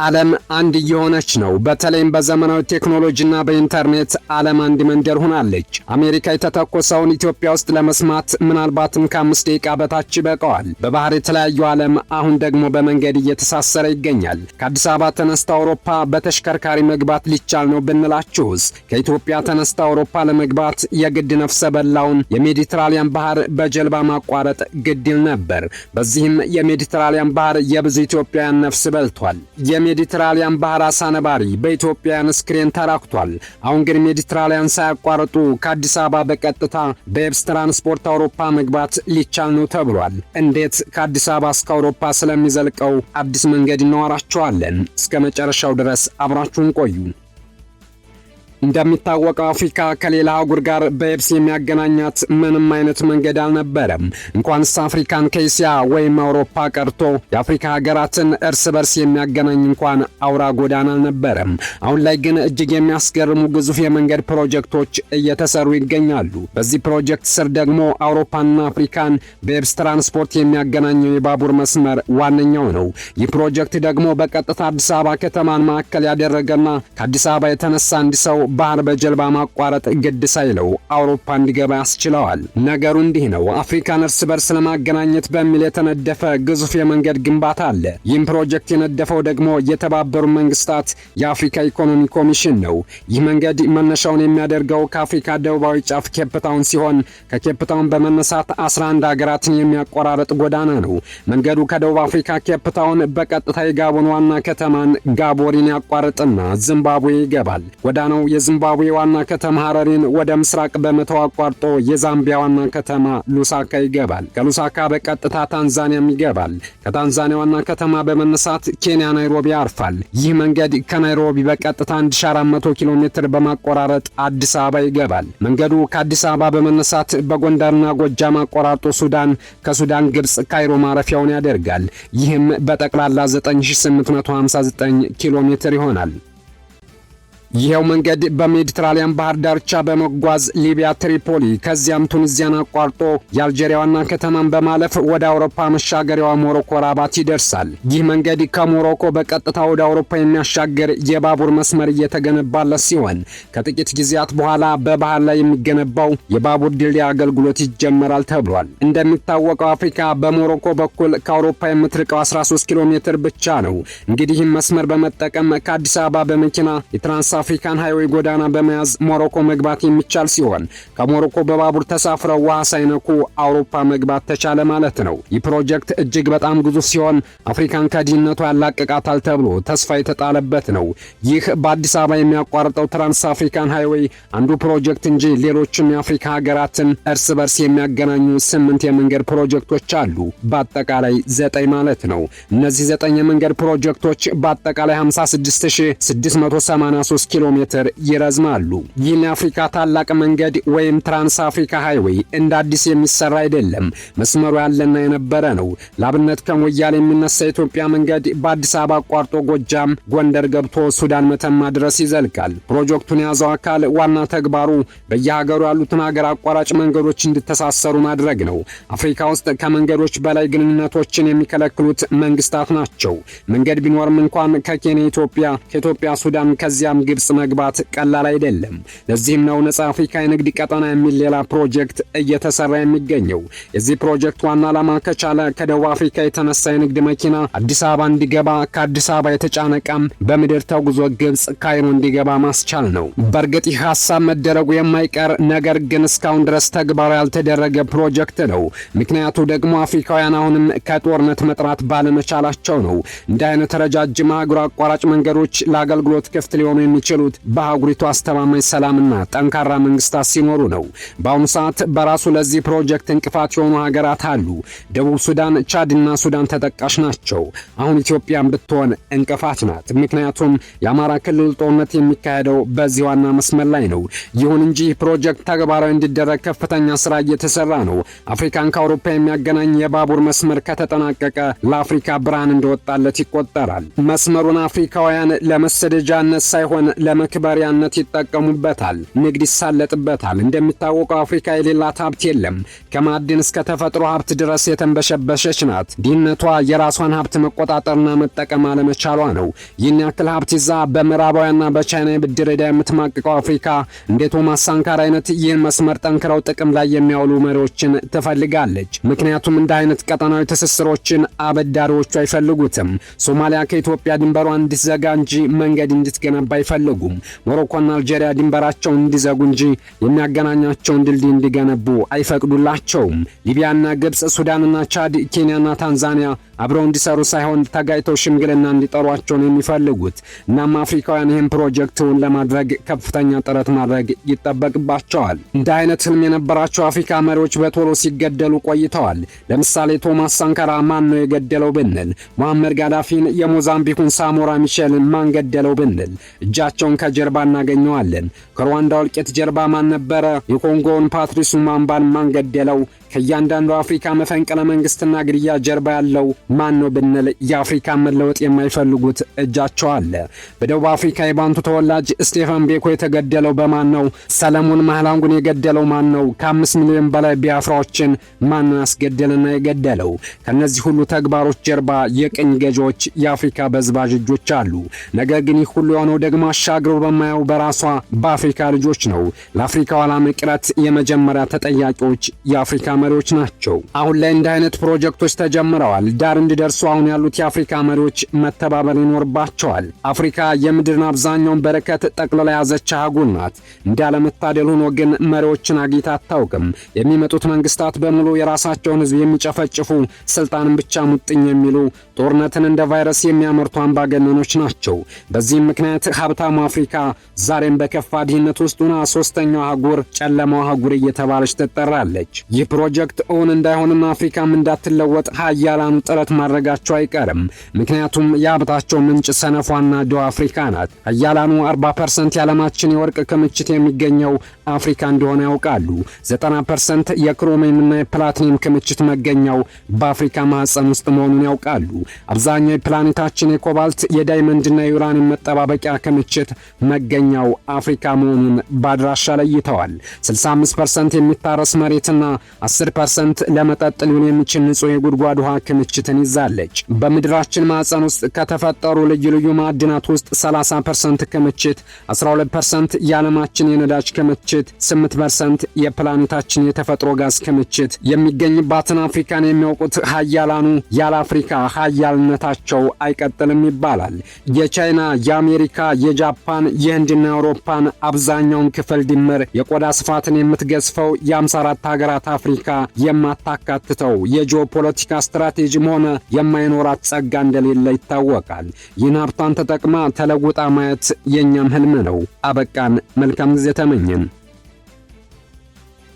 ዓለም አንድ እየሆነች ነው። በተለይም በዘመናዊ ቴክኖሎጂና በኢንተርኔት ዓለም አንድ መንደር ሆናለች። አሜሪካ የተተኮሰውን ኢትዮጵያ ውስጥ ለመስማት ምናልባትም ከ5 ደቂቃ በታች ይበቃዋል። በባህር የተለያዩ ዓለም አሁን ደግሞ በመንገድ እየተሳሰረ ይገኛል። ከአዲስ አበባ ተነስታ አውሮፓ በተሽከርካሪ መግባት ሊቻል ነው ብንላችሁስ? ከኢትዮጵያ ተነስታ አውሮፓ ለመግባት የግድ ነፍሰ በላውን የሜዲትራሊያን ባህር በጀልባ ማቋረጥ ግድል ነበር። በዚህም የሜዲትራሊያን ባህር የብዙ ኢትዮጵያውያን ነፍስ በልቷል። የሜዲትራሊያን ባህር አሳ ነባሪ በኢትዮጵያውያን ስክሪን ተራክቷል። አሁን ግን ሜዲትራሊያን ሳያቋርጡ ከአዲስ አበባ በቀጥታ በየብስ ትራንስፖርት አውሮፓ መግባት ሊቻል ነው ተብሏል። እንዴት ከአዲስ አበባ እስከ አውሮፓ ስለሚዘልቀው አዲስ መንገድ እናወራቸዋለን። እስከ መጨረሻው ድረስ አብራችሁን ቆዩ። እንደሚታወቀው አፍሪካ ከሌላ አህጉር ጋር በየብስ የሚያገናኛት ምንም አይነት መንገድ አልነበረም። እንኳንስ አፍሪካን ከእስያ ወይም አውሮፓ ቀርቶ የአፍሪካ ሀገራትን እርስ በርስ የሚያገናኝ እንኳን አውራ ጎዳና አልነበረም። አሁን ላይ ግን እጅግ የሚያስገርሙ ግዙፍ የመንገድ ፕሮጀክቶች እየተሰሩ ይገኛሉ። በዚህ ፕሮጀክት ስር ደግሞ አውሮፓና አፍሪካን በየብስ ትራንስፖርት የሚያገናኘው የባቡር መስመር ዋነኛው ነው። ይህ ፕሮጀክት ደግሞ በቀጥታ አዲስ አበባ ከተማን ማዕከል ያደረገና ከአዲስ አበባ የተነሳ አንድ ሰው ባህር በጀልባ ማቋረጥ ግድ ሳይለው አውሮፓ እንዲገባ ያስችለዋል። ነገሩ እንዲህ ነው። አፍሪካን እርስ በርስ ለማገናኘት በሚል የተነደፈ ግዙፍ የመንገድ ግንባታ አለ። ይህም ፕሮጀክት የነደፈው ደግሞ የተባበሩት መንግስታት የአፍሪካ ኢኮኖሚ ኮሚሽን ነው። ይህ መንገድ መነሻውን የሚያደርገው ከአፍሪካ ደቡባዊ ጫፍ ኬፕታውን ሲሆን ከኬፕታውን በመነሳት 11 ሀገራትን የሚያቆራረጥ ጎዳና ነው። መንገዱ ከደቡብ አፍሪካ ኬፕታውን በቀጥታ የጋቦን ዋና ከተማን ጋቦሪን ያቋርጥና ዚምባብዌ ይገባል። ጎዳናው የዚምባብዌ ዋና ከተማ ሐረሪን ወደ ምስራቅ በመተው አቋርጦ የዛምቢያ ዋና ከተማ ሉሳካ ይገባል። ከሉሳካ በቀጥታ ታንዛኒያም ይገባል። ከታንዛኒያ ዋና ከተማ በመነሳት ኬንያ ናይሮቢ ያርፋል። ይህ መንገድ ከናይሮቢ በቀጥታ 1400 ኪሎ ሜትር በማቆራረጥ አዲስ አበባ ይገባል። መንገዱ ከአዲስ አበባ በመነሳት በጎንደርና ጎጃም አቆራርጦ ሱዳን፣ ከሱዳን ግብጽ ካይሮ ማረፊያውን ያደርጋል። ይህም በጠቅላላ 9859 ኪሎ ሜትር ይሆናል። ይሄው መንገድ በሜዲትራሊያን ባህር ዳርቻ በመጓዝ ሊቢያ ትሪፖሊ ከዚያም ቱኒዚያን አቋርጦ የአልጄሪያ ዋና ከተማን በማለፍ ወደ አውሮፓ መሻገሪያዋ ሞሮኮ ራባት ይደርሳል። ይህ መንገድ ከሞሮኮ በቀጥታ ወደ አውሮፓ የሚያሻገር የባቡር መስመር እየተገነባለት ሲሆን ከጥቂት ጊዜያት በኋላ በባህር ላይ የሚገነባው የባቡር ድልድይ አገልግሎት ይጀመራል ተብሏል። እንደሚታወቀው አፍሪካ በሞሮኮ በኩል ከአውሮፓ የምትርቀው 13 ኪሎ ሜትር ብቻ ነው። እንግዲህ መስመር በመጠቀም ከአዲስ አበባ በመኪና የትራንስ አፍሪካን ሃይዌይ ጎዳና በመያዝ ሞሮኮ መግባት የሚቻል ሲሆን ከሞሮኮ በባቡር ተሳፍረው ውሃ ሳይነኩ አውሮፓ መግባት ተቻለ ማለት ነው። ይህ ፕሮጀክት እጅግ በጣም ግዙፍ ሲሆን አፍሪካን ከድህነቷ ያላቅቃታል ተብሎ ተስፋ የተጣለበት ነው። ይህ በአዲስ አበባ የሚያቋርጠው ትራንስ አፍሪካን ሃይዌይ አንዱ ፕሮጀክት እንጂ ሌሎችም የአፍሪካ ሀገራትን እርስ በርስ የሚያገናኙ 8 የመንገድ ፕሮጀክቶች አሉ። በአጠቃላይ 9 ማለት ነው። እነዚህ 9 የመንገድ ፕሮጀክቶች በአጠቃላይ 56683 ኪሎ ሜትር ይረዝማሉ። ይህ የአፍሪካ ታላቅ መንገድ ወይም ትራንስ አፍሪካ ሃይዌይ እንደ አዲስ የሚሰራ አይደለም። መስመሩ ያለና የነበረ ነው። ላብነት ከሞያሌ የሚነሳ የኢትዮጵያ መንገድ በአዲስ አበባ አቋርጦ ጎጃም፣ ጎንደር ገብቶ ሱዳን መተማ ድረስ ይዘልቃል። ፕሮጀክቱን የያዘው አካል ዋና ተግባሩ በየሀገሩ ያሉትን ሀገር አቋራጭ መንገዶች እንዲተሳሰሩ ማድረግ ነው። አፍሪካ ውስጥ ከመንገዶች በላይ ግንኙነቶችን የሚከለክሉት መንግስታት ናቸው። መንገድ ቢኖርም እንኳን ከኬንያ ኢትዮጵያ፣ ከኢትዮጵያ ሱዳን፣ ከዚያም ግብጽ መግባት ቀላል አይደለም። ለዚህም ነው ነጻ አፍሪካ የንግድ ቀጠና የሚል ሌላ ፕሮጀክት እየተሰራ የሚገኘው። የዚህ ፕሮጀክት ዋና ዓላማ ከቻለ ከደቡብ አፍሪካ የተነሳ የንግድ መኪና አዲስ አበባ እንዲገባ፣ ከአዲስ አበባ የተጫነ ዕቃም በምድር ተጉዞ ግብጽ ካይሮ እንዲገባ ማስቻል ነው። በእርግጥ ይህ ሀሳብ መደረጉ የማይቀር ነገር ግን እስካሁን ድረስ ተግባራዊ ያልተደረገ ፕሮጀክት ነው። ምክንያቱ ደግሞ አፍሪካውያን አሁንም ከጦርነት መጥራት ባለመቻላቸው ነው። እንዲህ አይነት ረጃጅም አህጉር አቋራጭ መንገዶች ለአገልግሎት ክፍት ሊሆኑ የሚችሉት በአህጉሪቱ አስተማማኝ ሰላምና ጠንካራ መንግስታት ሲኖሩ ነው። በአሁኑ ሰዓት በራሱ ለዚህ ፕሮጀክት እንቅፋት የሆኑ ሀገራት አሉ። ደቡብ ሱዳን፣ ቻድና ሱዳን ተጠቃሽ ናቸው። አሁን ኢትዮጵያን ብትሆን እንቅፋት ናት። ምክንያቱም የአማራ ክልል ጦርነት የሚካሄደው በዚህ ዋና መስመር ላይ ነው። ይሁን እንጂ ፕሮጀክት ተግባራዊ እንዲደረግ ከፍተኛ ስራ እየተሰራ ነው። አፍሪካን ከአውሮፓ የሚያገናኝ የባቡር መስመር ከተጠናቀቀ ለአፍሪካ ብርሃን እንደወጣለት ይቆጠራል። መስመሩን አፍሪካውያን ለመሰደጃነት ሳይሆን ለመክበሪያነት ይጠቀሙበታል፣ ንግድ ይሳለጥበታል። እንደሚታወቀው አፍሪካ የሌላት ሀብት የለም። ከማዕድን እስከ ተፈጥሮ ሀብት ድረስ የተንበሸበሸች ናት። ድህነቷ የራሷን ሀብት መቆጣጠርና መጠቀም አለመቻሏ ነው። ይህን ያክል ሀብት ይዛ በምዕራባውያንና በቻይና የብድር ዕዳ የምትማቅቀው አፍሪካ እንደ ቶማስ ሳንካራ አይነት ይህን መስመር ጠንክረው ጥቅም ላይ የሚያውሉ መሪዎችን ትፈልጋለች። ምክንያቱም እንደ አይነት ቀጠናዊ ትስስሮችን አበዳሪዎቹ አይፈልጉትም። ሶማሊያ ከኢትዮጵያ ድንበሯ እንድትዘጋ እንጂ መንገድ እንድትገነባ አይፈልጉም። ሞሮኮና አልጄሪያ ድንበራቸውን እንዲዘጉ እንጂ የሚያገናኛቸውን ድልድይ እንዲገነቡ አይፈቅዱላቸውም። ሊቢያና ግብጽ፣ ሱዳንና ቻድ፣ ኬንያና ታንዛኒያ አብረው እንዲሰሩ ሳይሆን ተጋይተው ሽምግልና እንዲጠሯቸው ነው የሚፈልጉት። እናም አፍሪካውያን ይህን ፕሮጀክቱን ለማድረግ ከፍተኛ ጥረት ማድረግ ይጠበቅባቸዋል። እንደ አይነት ህልም የነበራቸው አፍሪካ መሪዎች በቶሎ ሲገደሉ ቆይተዋል። ለምሳሌ ቶማስ ሳንካራ ማን ነው የገደለው ብንል፣ ሙአመር ጋዳፊን፣ የሞዛምቢኩን ሳሞራ ሚሼል ማን ገደለው ብንል እጃቸውን ከጀርባ እናገኘዋለን። ከሩዋንዳ እልቂት ጀርባ ማን ነበረ? የኮንጎውን ፓትሪስ ሉሙምባን ማን ገደለው? ከእያንዳንዱ አፍሪካ መፈንቅለ መንግስትና ግድያ ጀርባ ያለው ማን ነው ብንል የአፍሪካ መለወጥ የማይፈልጉት እጃቸው አለ። በደቡብ አፍሪካ የባንቱ ተወላጅ ስቴፋን ቤኮ የተገደለው በማን ነው? ሰለሞን ማህላንጉን የገደለው ማን ነው? ከ5 ሚሊዮን በላይ ቢያፍራዎችን ማን ነው ያስገደልና የገደለው? ከነዚህ ሁሉ ተግባሮች ጀርባ የቅኝ ገዢዎች የአፍሪካ በዝባዥ እጆች አሉ። ነገር ግን ይህ ሁሉ የሆነው ደግሞ አሻግሮ በማያው በራሷ በአፍሪካ ልጆች ነው። ለአፍሪካ ኋላ መቅረት የመጀመሪያ ተጠያቂዎች የአፍሪካ መሪዎች ናቸው። አሁን ላይ እንደ አይነት ፕሮጀክቶች ተጀምረዋል። ዳር እንዲደርሱ አሁን ያሉት የአፍሪካ መሪዎች መተባበር ይኖርባቸዋል። አፍሪካ የምድርን አብዛኛውን በረከት ጠቅልላ ያዘች አህጉር ናት። እንዳለመታደል ሆኖ ግን መሪዎችን አግኝታ አታውቅም። የሚመጡት መንግስታት በሙሉ የራሳቸውን ህዝብ የሚጨፈጭፉ፣ ስልጣንን ብቻ ሙጥኝ የሚሉ፣ ጦርነትን እንደ ቫይረስ የሚያመርቱ አምባገነኖች ናቸው። በዚህም ምክንያት ሀብታሙ አፍሪካ ዛሬም በከፋ ድህነት ውስጥ ሆና ሶስተኛው አህጉር፣ ጨለማው አህጉር እየተባለች ትጠራለች። ይህ ፕሮጀክት እውን እንዳይሆንና አፍሪካም እንዳትለወጥ ሀያላኑ ጥረት ማድረጋቸው አይቀርም። ምክንያቱም የሀብታቸው ምንጭ ሰነፏና ደቡብ አፍሪካ ናት። ሀያላኑ 40% የዓለማችን የወርቅ ክምችት የሚገኘው አፍሪካ እንደሆነ ያውቃሉ። 90% የክሮሚየምና የፕላቲኒየም ክምችት መገኛው በአፍሪካ ማህፀን ውስጥ መሆኑን ያውቃሉ። አብዛኛው የፕላኔታችን የኮባልት የዳይመንድና የዩራኒየም መጠባበቂያ ክምችት መገኛው አፍሪካ መሆኑን በአድራሻ ለይተዋል። 65% የሚታረስ መሬትና 10% ለመጠጥ ሊሆን የሚችል ንጹህ የጉድጓድ ውሃ ክምችትን ይዛለች። በምድራችን ማዕፀን ውስጥ ከተፈጠሩ ልዩ ልዩ ማዕድናት ውስጥ 30% ክምችት፣ 12% የዓለማችን የነዳጅ ክምችት፣ 8% የፕላኔታችን የተፈጥሮ ጋዝ ክምችት የሚገኝባትን አፍሪካን የሚያውቁት ሀያላኑ ያለ አፍሪካ ሀያልነታቸው አይቀጥልም ይባላል። የቻይና፣ የአሜሪካ፣ የጃፓን፣ የህንድና የአውሮፓን አብዛኛውን ክፍል ድምር የቆዳ ስፋትን የምትገዝፈው የ54 ሀገራት አፍሪካ የማታካትተው የጂኦፖለቲካ ስትራቴጂም ሆነ የማይኖራት ጸጋ እንደሌለ ይታወቃል። ይህን ሀብቷን ተጠቅማ ተለውጣ ማየት የኛም ህልም ነው። አበቃን። መልካም ጊዜ ተመኘን።